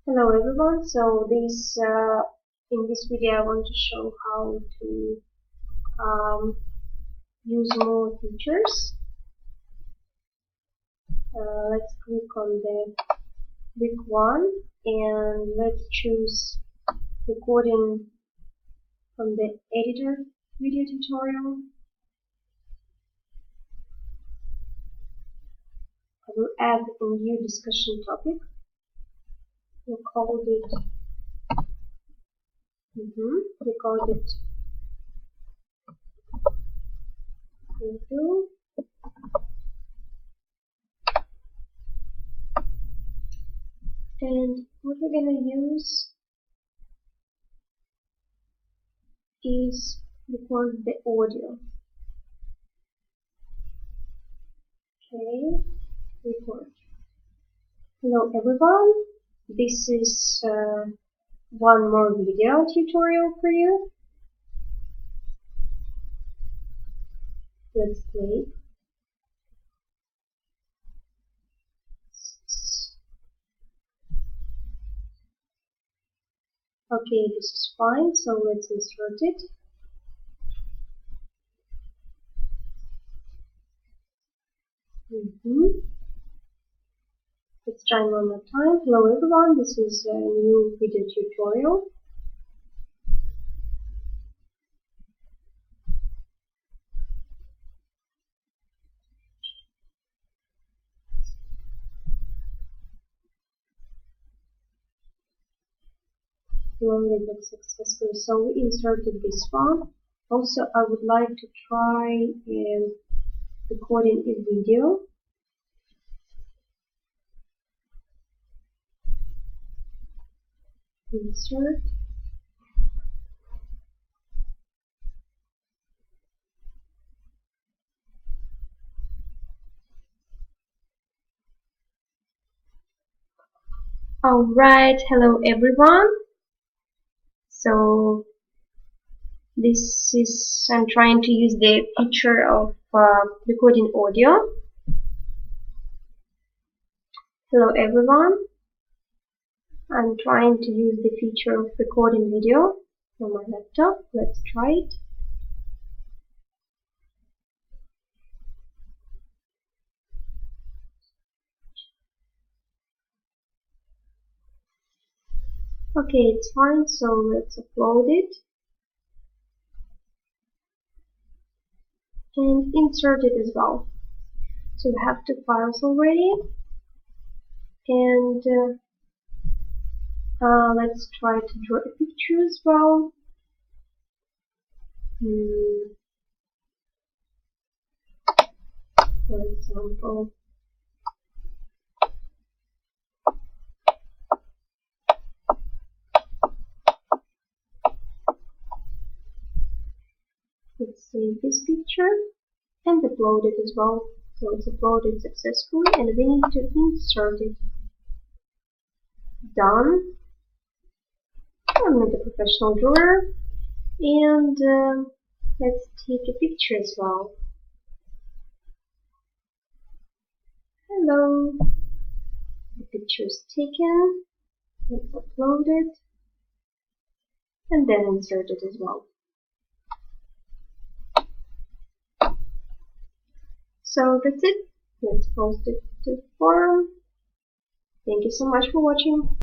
Hello everyone. In this video I want to show how to um, use more features. Let's click on the big one and let's choose recording from the editor video tutorial. I will add a new discussion topic. We called it review. And what we're gonna use is record the audio. Okay, record. Hello everyone. This is one more video tutorial for you. Let's play. Okay, this is fine, so let's insert it. Let's try one more time. Hello everyone, this is a new video tutorial. Loaded it successfully. So we inserted this one. Also, I would like to try recording a video. Insert. Alright, hello everyone. So this is, I'm trying to use the feature of recording audio. Hello everyone. I'm trying to use the feature of recording video on my laptop. Let's try it. Okay, it's fine, so let's upload it and insert it as well. So we have two files already, and let's try to draw a picture as well. For example, let's save this picture and upload it as well. So it's uploaded successfully and we need to insert it. Done. I'm not a professional drawer, and let's take a picture as well. Hello. The picture is taken. Let's upload it and then insert it as well. So that's it. Let's post it to the forum. Thank you so much for watching.